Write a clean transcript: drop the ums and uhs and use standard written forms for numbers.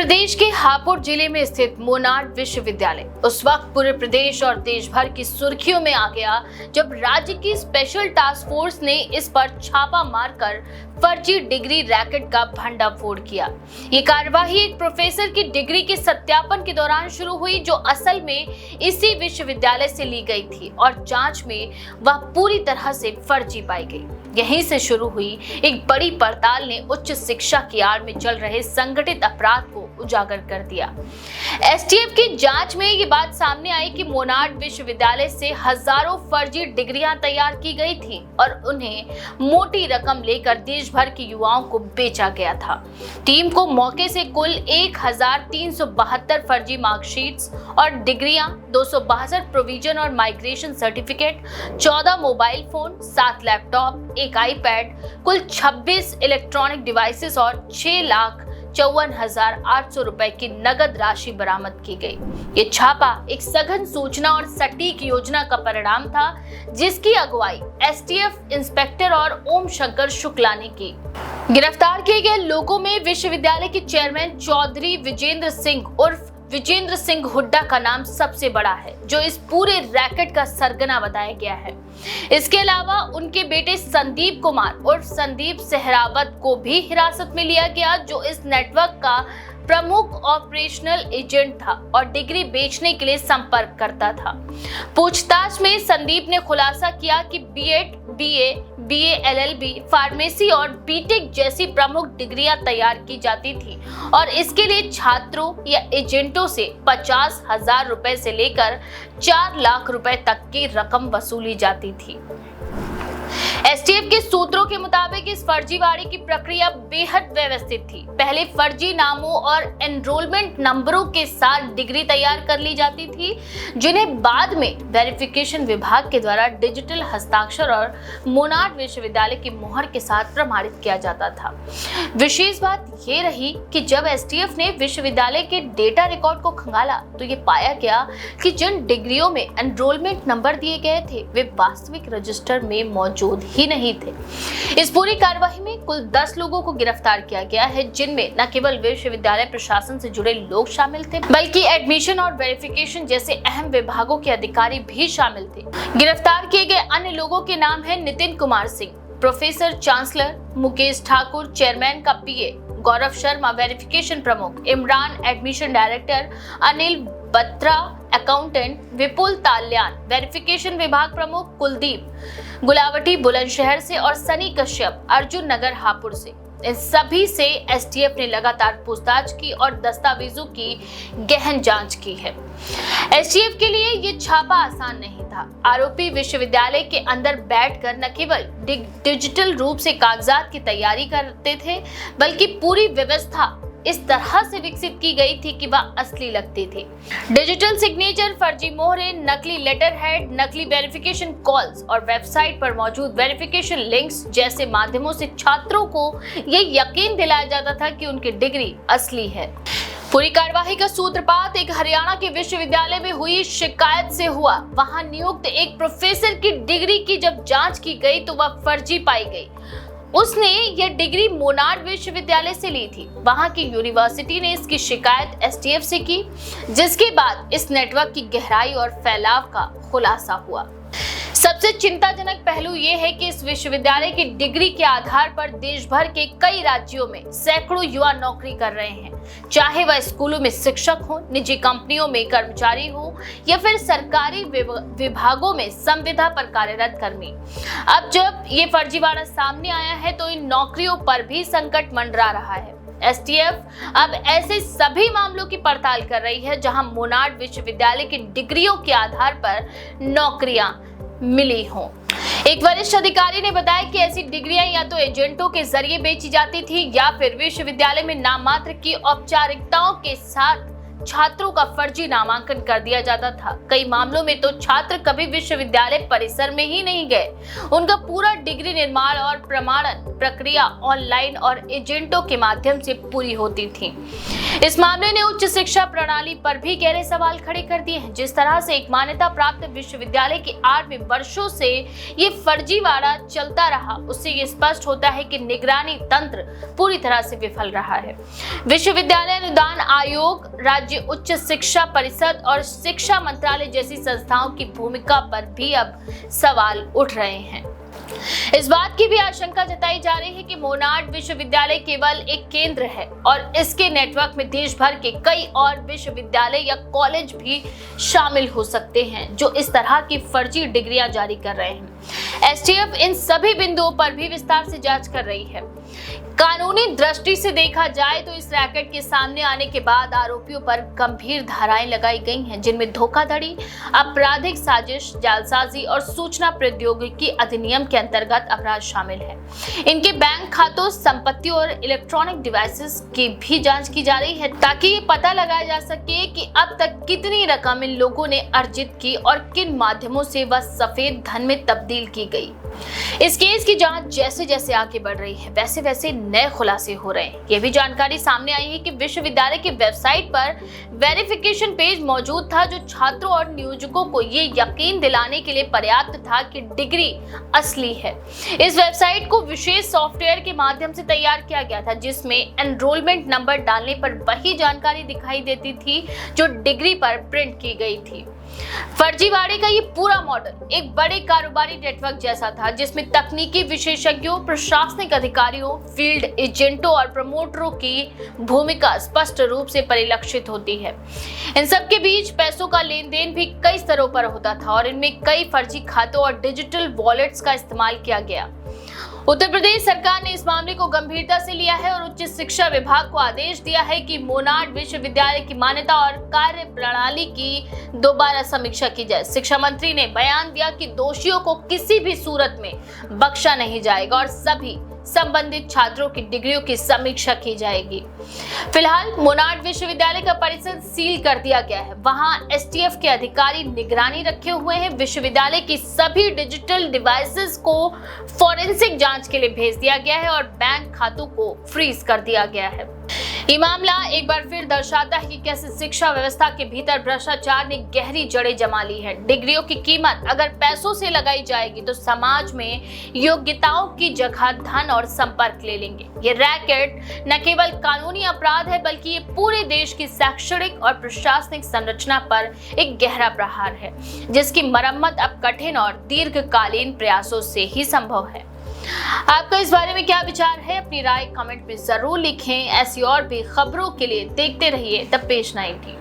प्रदेश के हापुड़ जिले में स्थित मोनार्ड विश्वविद्यालय उस वक्त पूरे प्रदेश और देश भर की सुर्खियों में आ गया जब राज्य की स्पेशल टास्क फोर्स ने इस पर छापा मारकर फर्जी डिग्री रैकेट का भंडाफोड़ किया। ये कार्यवाही एक प्रोफेसर की डिग्री के सत्यापन के दौरान शुरू हुई जो असल में इसी विश्वविद्यालय से ली गई थी और जांच में वह पूरी तरह से फर्जी पाई गई। यहीं से शुरू हुई एक बड़ी पड़ताल ने उच्च शिक्षा की आड़ में चल रहे संगठित अपराध को उजागर कर दिया। एसटीएफ की जांच में ये बात सामने आई कि मोनार्ड विश्वविद्यालय से हजारों फर्जी डिग्रियां तैयार की गई थी और उन्हें मोटी रकम लेकर देश भर के युवाओं को बेचा गया था। टीम को मौके से कुल 1372 फर्जी मार्कशीट्स और डिग्रियां, 262 प्रोविजन और migration certificate, 14 mobile phone, 7 laptop, एक आईपैड, कुल 26 इलेक्ट्रॉनिक डिवाइसेस और 6,54,800 रुपए की नगद राशि बरामद की गई। ये छापा एक सघन सूचना और सटीक योजना का परिणाम था जिसकी अगुवाई एसटीएफ इंस्पेक्टर और ओम शंकर शुक्ला ने की। गिरफ्तार किए गए लोगों में विश्वविद्यालय के चेयरमैन चौधरी विजेंद्र सिंह उर्फ विजेंद्र सिंह हुड्डा का नाम सबसे बड़ा है जो इस पूरे रैकेट का सरगना बताया गया है। इसके अलावा उनके बेटे संदीप कुमार उर्फ संदीप सहरावत को भी हिरासत में लिया गया जो इस नेटवर्क का प्रमुख ऑपरेशनल एजेंट था और डिग्री बेचने के लिए संपर्क करता था। पूछताछ में संदीप ने खुलासा किया कि BEd, BA, BA LLB, pharmacy और बीटेक जैसी प्रमुख डिग्रियां तैयार की जाती थी और इसके लिए छात्रों या एजेंटों से 50,000 रुपए से लेकर 4 लाख रुपए तक की रकम वसूली जाती थी। एसटीएफ के सूत्रों के मुताबिक इस फर्जीवाड़े की प्रक्रिया बेहद व्यवस्थित थी। पहले फर्जी नामों और एनरोलमेंट नंबरों के साथ डिग्री तैयार कर ली जाती थी जिन्हें बाद में वेरिफिकेशन विभाग के द्वारा डिजिटल हस्ताक्षर और मोनार्ड विश्वविद्यालय की मोहर के साथ प्रमाणित किया जाता था। विशेष बात यह रही कि जब एसटीएफ ने विश्वविद्यालय के डेटा रिकॉर्ड को खंगाला तो ये पाया गया कि जिन डिग्रियों में एनरोलमेंट नंबर दिए गए थे वे वास्तविक रजिस्टर में मौजूद ही नहीं थे। इस पूरी कार्यवाही में कुल 10 लोगों को गिरफ्तार किया गया है जिनमें न केवल विश्वविद्यालय प्रशासन से जुड़े लोग शामिल थे बल्कि एडमिशन और वेरिफिकेशन जैसे अहम विभागों के अधिकारी भी शामिल थे। गिरफ्तार किए गए अन्य लोगों के नाम है Nitin Kumar Singh, professor chancellor, Mukesh Thakur chairman का पीए, गौरव शर्मा वेरिफिकेशन प्रमुख, Imran admission director, Anil Batra accountant, Vipul Talyan verification विभाग प्रमुख, कुलदीप गुलावटी बुलंदशहर से और सनी कश्यप अर्जुन नगर हापुड़ से। इन सभी से एसटीएफ ने लगातार पूछताछ की और दस्तावेजों की गहन जांच की है। एसटीएफ के लिए ये छापा आसान नहीं था। आरोपी विश्वविद्यालय के अंदर बैठकर न केवल डिजिटल रूप से कागजात की तैयारी करते थे बल्कि पूरी व्यवस्था इस तरह से विकसित की गई थी कि वह असली लगती थी। डिजिटल सिग्नेचर, फर्जी मोहरे, नकली लेटर हेड, नकली वेरिफिकेशन कॉल्स और वेबसाइट पर मौजूद वेरिफिकेशन लिंक्स जैसे माध्यमों से छात्रों को यह यकीन दिलाया जाता था कि उनकी डिग्री असली है। पूरी कार्यवाही का सूत्रपात एक हरियाणा के विश्वविद्यालय में हुई शिकायत से हुआ। वहां नियुक्त एक प्रोफेसर की डिग्री की जब जांच की गई तो वह फर्जी पाई गई। उसने यह डिग्री मोनार्ड विश्वविद्यालय से ली थी। वहां की यूनिवर्सिटी ने इसकी शिकायत एसटीएफ से की जिसके बाद इस नेटवर्क की गहराई और फैलाव का खुलासा हुआ। सबसे चिंताजनक पहलू यह है कि इस विश्वविद्यालय की डिग्री के आधार पर देश भर के कई राज्यों में सैकड़ों युवा नौकरी कर रहे हैं, चाहे वह स्कूलों में शिक्षक हो, निजी कंपनियों में कर्मचारी हो या फिर सरकारी विभागों में संविदा पर कार्यरत कर्मी। अब जब ये फर्जीवाड़ा सामने आया है तो इन नौकरियों पर भी संकट मंडरा रहा है। एसटीएफ अब ऐसे सभी मामलों की पड़ताल कर रही है जहां मोनार्ड विश्वविद्यालय की डिग्रियों के आधार पर नौकरियां मिली हों। एक वरिष्ठ अधिकारी ने बताया कि ऐसी डिग्रियां या तो एजेंटों के जरिए बेची जाती थी या फिर विश्वविद्यालय में नाममात्र की औपचारिकताओं के साथ छात्रों का फर्जी नामांकन कर दिया जाता था। कई मामलों में तो छात्र कभी विश्वविद्यालय परिसर में ही नहीं गए। उनका पूरा डिग्री निर्माण और प्रमाणन प्रक्रिया ऑनलाइन और एजेंटों के माध्यम से पूरी होती थी। इस मामले ने उच्च शिक्षा प्रणाली पर भी गहरे सवाल खड़े कर दिए हैं। जिस तरह से एक मान्यता प्राप्त विश्वविद्यालय के 8वें वर्षों से ये फर्जीवाड़ा चलता रहा, उससे ये स्पष्ट होता है कि निगरानी तंत्र पूरी तरह से विफल रहा है। विश्वविद्यालय अनुदान आयोग, राज्य उच्च शिक्षा परिषद और शिक्षा मंत्रालय जैसी संस्थाओं की भूमिका पर भी अब सवाल उठ रहे हैं। इस बात की भी आशंका जताई जा रही है कि मोनार्ड विश्वविद्यालय केवल एक केंद्र है और इसके नेटवर्क में देश भर के कई और विश्वविद्यालय या कॉलेज भी शामिल हो सकते हैं जो इस तरह की फर्जी डिग्रियां जारी कर रहे हैं। एसटीएफ इन सभी बिंदुओं पर भी विस्तार से जांच कर रही है। कानूनी दृष्टि से देखा जाए तो इस रैकेट के सामने आने के बाद आरोपियों पर गंभीर धाराएं लगाई गई हैं, जिनमें धोखाधड़ी, आपराधिक साजिश, जालसाजी और सूचना प्रौद्योगिकी अधिनियम के अंतर्गत अपराध शामिल है। इनके बैंक खातों, संपत्ति और इलेक्ट्रॉनिक डिवाइसेस की भी जांच की जा रही है ताकि ये पता लगाया जा सके कि अब तक कितनी रकम इन लोगों ने अर्जित की और किन माध्यमों से वह सफेद धन में तब्दील की गई। इस केस की जांच जैसे जैसे आगे बढ़ रही है वैसे वैसे नए खुलासे हो रहे हैं। ये भी जानकारी सामने आई है कि विश्वविद्यालय की वेबसाइट पर वेरिफिकेशन पेज मौजूद था जो छात्रों और नियोजकों को ये यकीन दिलाने के लिए पर्याप्त था कि डिग्री असली है। इस वेबसाइट को विशेष सॉफ्टवेयर के माध्यम से तैयार किया गया था जिसमें एनरोलमेंट नंबर डालने पर वही जानकारी दिखाई देती थी जो डिग्री पर प्रिंट की गई थी। फर्जीवाड़े का ये पूरा मॉडल एक बड़े कारोबारी नेटवर्क जैसा था जिसमें तकनीकी विशेषज्ञों, प्रशासनिक अधिकारियों, फील्ड एजेंटों और प्रमोटरों की भूमिका स्पष्ट रूप से परिलक्षित होती है। इन सब के बीच पैसों का लेन देन भी कई स्तरों पर होता था और इनमें कई फर्जी खातों और डिजिटल वॉलेट्स का इस्तेमाल किया गया। उत्तर प्रदेश सरकार ने इस मामले को गंभीरता से लिया है और उच्च शिक्षा विभाग को आदेश दिया है कि मोनार्ड विश्वविद्यालय की मान्यता और कार्य प्रणाली की दोबारा समीक्षा की जाए। शिक्षा मंत्री ने बयान दिया कि दोषियों को किसी भी सूरत में बख्शा नहीं जाएगा और सभी संबंधित छात्रों की डिग्रियों की समीक्षा की जाएगी। फिलहाल मोनार्ड विश्वविद्यालय का परिसर सील कर दिया गया है। वहां एसटीएफ के अधिकारी निगरानी रखे हुए हैं। विश्वविद्यालय की सभी डिजिटल डिवाइसेस को फॉरेंसिक जांच के लिए भेज दिया गया है और बैंक खातों को फ्रीज कर दिया गया है। ये मामला एक बार फिर दर्शाता है कि कैसे शिक्षा व्यवस्था के भीतर भ्रष्टाचार ने गहरी जड़ें जमा ली है। डिग्रियों की कीमत अगर पैसों से लगाई जाएगी तो समाज में योग्यताओं की जगह धन और संपर्क ले लेंगे। ये रैकेट न केवल कानूनी अपराध है बल्कि ये पूरे देश की शैक्षणिक और प्रशासनिक संरचना पर एक गहरा प्रहार है जिसकी मरम्मत अब कठिन और दीर्घकालीन प्रयासों से ही संभव है। आपका इस बारे में क्या विचार है? अपनी राय कमेंट में जरूर लिखें। ऐसी और भी खबरों के लिए देखते रहिए द पेज 90।